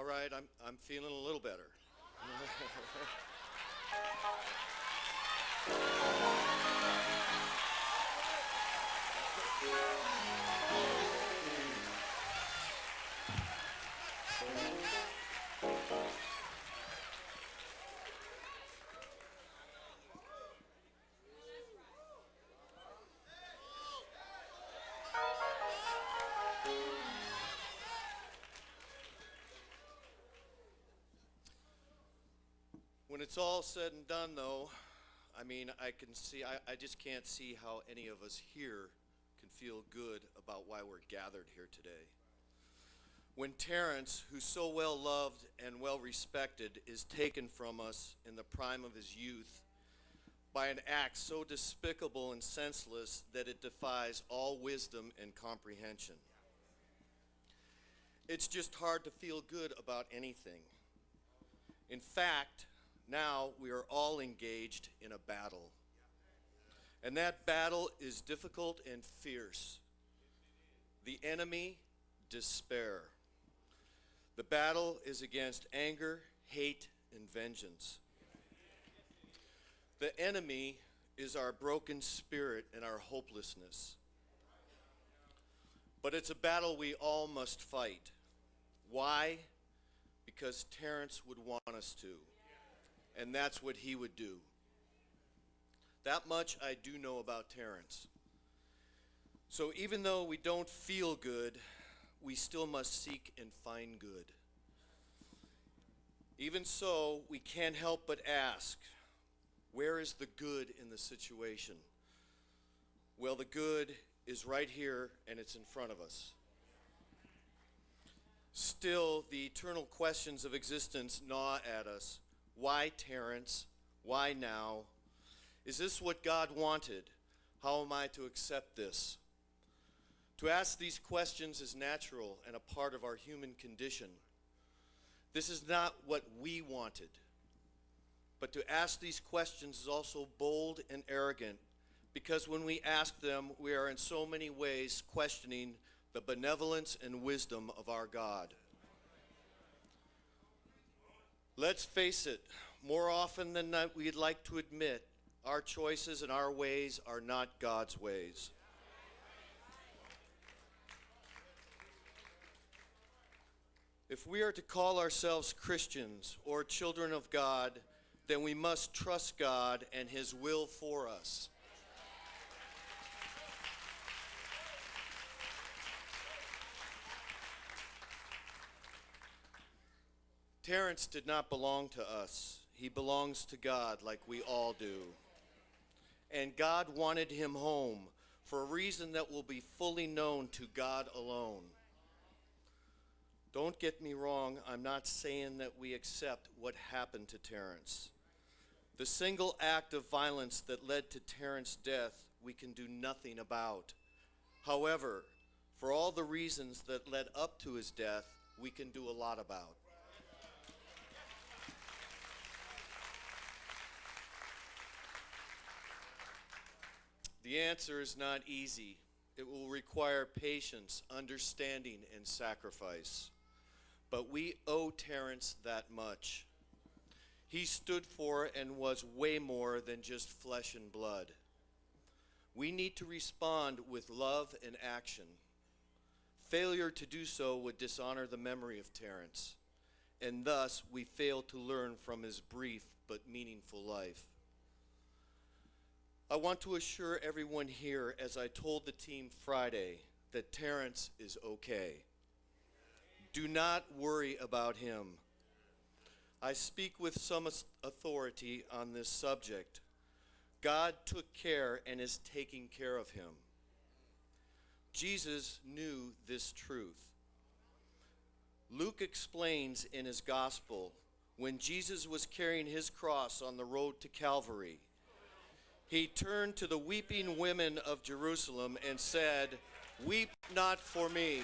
right, I'm feeling a little better. When it's all said and done, though, I just can't see how any of us here can feel good about why we're gathered here today. When Terrance, who's so well loved and well respected, is taken from us in the prime of his youth by an act so despicable and senseless that it defies all wisdom and comprehension. It's just hard to feel good about anything. In fact, now we are all engaged in a battle. And that battle is difficult and fierce. The enemy, despair. The battle is against anger, hate, and vengeance. The enemy is our broken spirit and our hopelessness. But it's a battle we all must fight. Why? Because Terrance would want us to. And that's what he would do. That much I do know about Terrance. So even though we don't feel good, we still must seek and find good. Even so, we can't help but ask, where is the good in the situation? Well, the good is right here, and it's in front of us. Still, the eternal questions of existence gnaw at us. Why, Terrance? Why now? Is this what God wanted? How am I to accept this? To ask these questions is natural and a part of our human condition. This is not what we wanted. But to ask these questions is also bold and arrogant, because when we ask them, we are in so many ways questioning the benevolence and wisdom of our God. Let's face it, more often than not, we'd like to admit, our choices and our ways are not God's ways. If we are to call ourselves Christians or children of God, then we must trust God and His will for us. Terrance did not belong to us. He belongs to God like we all do. And God wanted him home for a reason that will be fully known to God alone. Don't get me wrong, I'm not saying that we accept what happened to Terrance. The single act of violence that led to Terrance's death, we can do nothing about. However, for all the reasons that led up to his death, we can do a lot about. The answer is not easy. It will require patience, understanding, and sacrifice. But we owe Terrance that much. He stood for and was way more than just flesh and blood. We need to respond with love and action. Failure to do so would dishonor the memory of Terrance, and thus we fail to learn from his brief but meaningful life. I want to assure everyone here, as I told the team Friday, that Terrance is okay. Do not worry about him. I speak with some authority on this subject. God took care and is taking care of him. Jesus knew this truth. Luke explains in his gospel, when Jesus was carrying his cross on the road to Calvary, he turned to the weeping women of Jerusalem and said, "Weep not for me."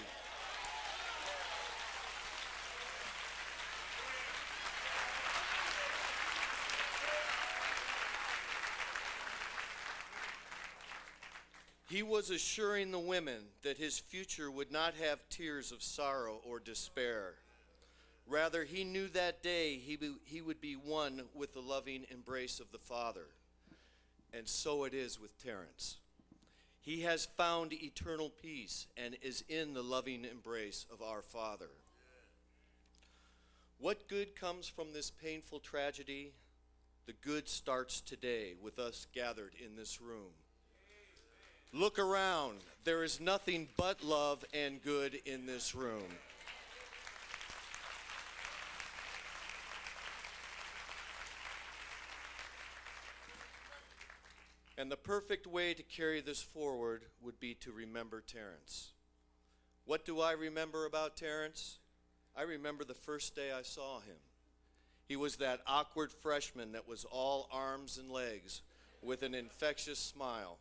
He was assuring the women that his future would not have tears of sorrow or despair. Rather, he knew that day he would be one with the loving embrace of the Father. And so it is with Terrance. He has found eternal peace and is in the loving embrace of our Father. What good comes from this painful tragedy? The good starts today with us gathered in this room. Look around. There is nothing but love and good in this room. And the perfect way to carry this forward would be to remember Terrance. What do I remember about Terrance? I remember the first day I saw him. He was that awkward freshman that was all arms and legs with an infectious smile.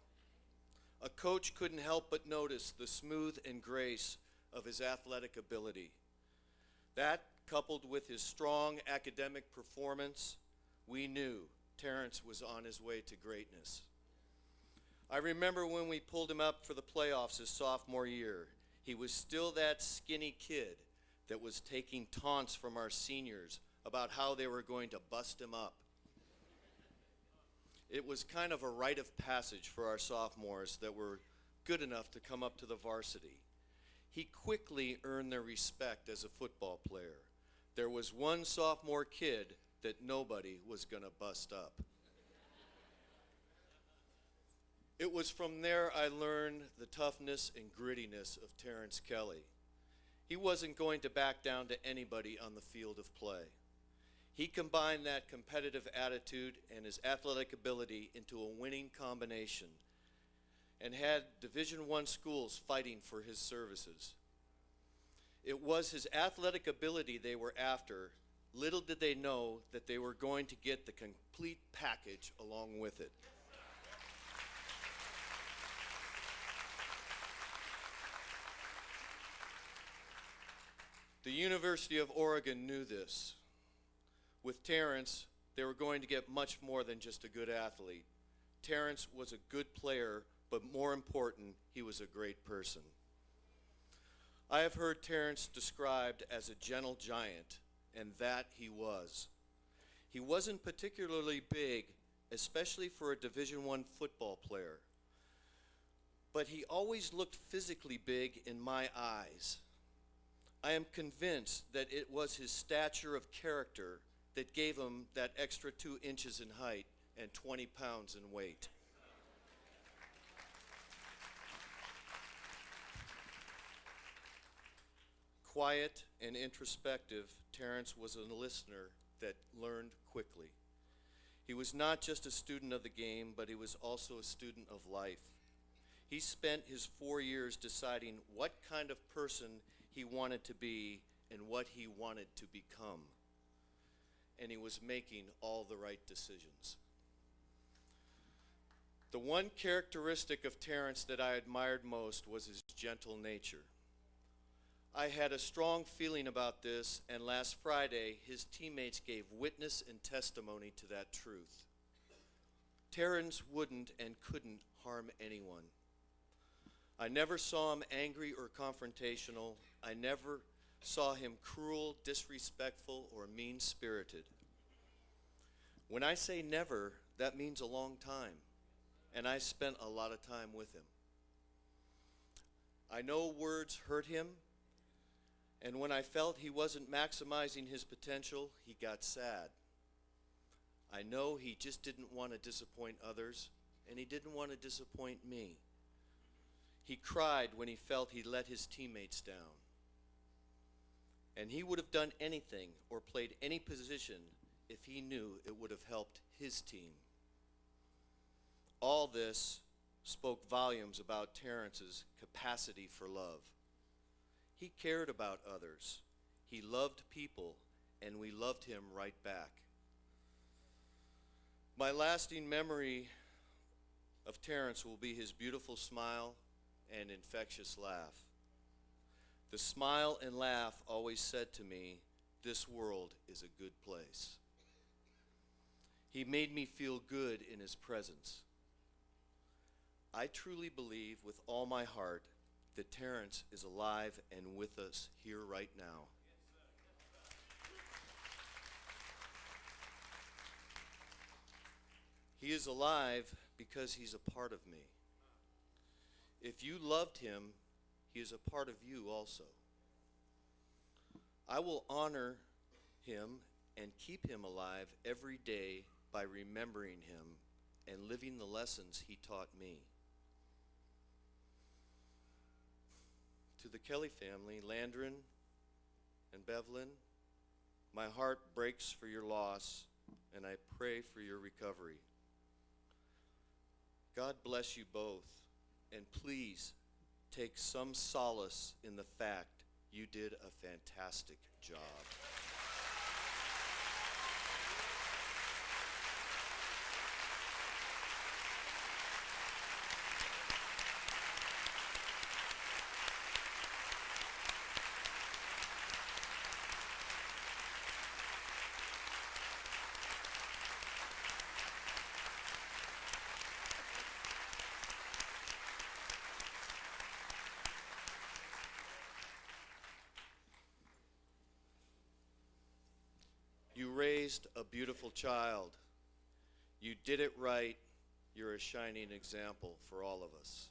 A coach couldn't help but notice the smooth and grace of his athletic ability. That, coupled with his strong academic performance, we knew Terrance was on his way to greatness. I remember when we pulled him up for the playoffs his sophomore year. He was still that skinny kid that was taking taunts from our seniors about how they were going to bust him up. It was kind of a rite of passage for our sophomores that were good enough to come up to the varsity. He quickly earned their respect as a football player. There was one sophomore kid that nobody was going to bust up. It was from there I learned the toughness and grittiness of Terrance Kelly. He wasn't going to back down to anybody on the field of play. He combined that competitive attitude and his athletic ability into a winning combination and had Division I schools fighting for his services. It was his athletic ability they were after. Little did they know that they were going to get the complete package along with it. The University of Oregon knew this. With Terrance, they were going to get much more than just a good athlete. Terrance was a good player, but more important, he was a great person. I have heard Terrance described as a gentle giant, and that he was. He wasn't particularly big, especially for a Division I football player, but he always looked physically big in my eyes. I am convinced that it was his stature of character that gave him that extra 2 inches in height and 20 pounds in weight. Quiet and introspective, Terrance was a listener that learned quickly. He was not just a student of the game, but he was also a student of life. He spent his 4 years deciding what kind of person he wanted to be and what he wanted to become. And he was making all the right decisions. The one characteristic of Terrance that I admired most was his gentle nature. I had a strong feeling about this, and last Friday, his teammates gave witness and testimony to that truth. Terrance wouldn't and couldn't harm anyone. I never saw him angry or confrontational. I never saw him cruel, disrespectful, or mean-spirited. When I say never, that means a long time, and I spent a lot of time with him. I know words hurt him, and when I felt he wasn't maximizing his potential, he got sad. I know he just didn't want to disappoint others, and he didn't want to disappoint me. He cried when he felt he let his teammates down. And he would have done anything or played any position if he knew it would have helped his team. All this spoke volumes about Terrance's capacity for love. He cared about others. He loved people, and we loved him right back. My lasting memory of Terrance will be his beautiful smile and infectious laugh. The smile and laugh always said to me, this world is a good place. He made me feel good in his presence. I truly believe with all my heart that Terrance is alive and with us here right now. He is alive because he's a part of me. If you loved him, he is a part of you also. I will honor him and keep him alive every day by remembering him and living the lessons he taught me. To the Kelly family, Landron and Bevlin, my heart breaks for your loss, and I pray for your recovery. God bless you both, and please take some solace in the fact you did a fantastic job. You raised a beautiful child. You did it right. You're a shining example for all of us.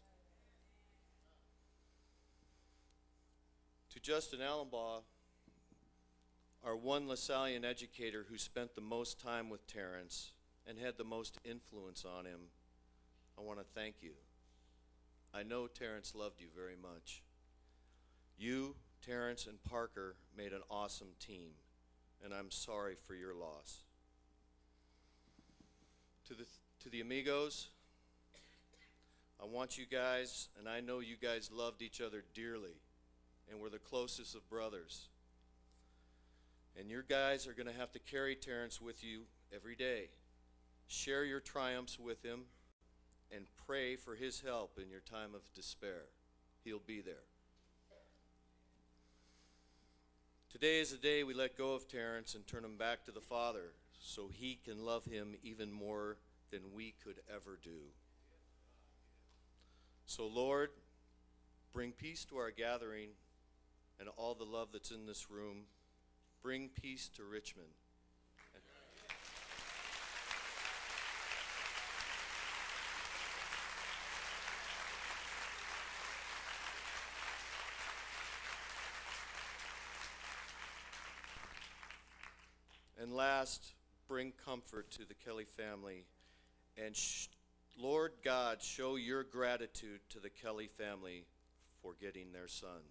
To Justin Allenbaugh, our one LaSallian educator who spent the most time with Terrance and had the most influence on him, I want to thank you. I know Terrance loved you very much. You, Terrance, and Parker made an awesome team, and I'm sorry for your loss. To the amigos, I want you guys, and I know you guys loved each other dearly and were the closest of brothers. And your guys are going to have to carry Terrance with you every day. Share your triumphs with him and pray for his help in your time of despair. He'll be there. Today is the day we let go of Terrance and turn him back to the Father so he can love him even more than we could ever do. So Lord, bring peace to our gathering and all the love that's in this room. Bring peace to Richmond. And last, bring comfort to the Kelly family. And Lord God, show your gratitude to the Kelly family for getting their son.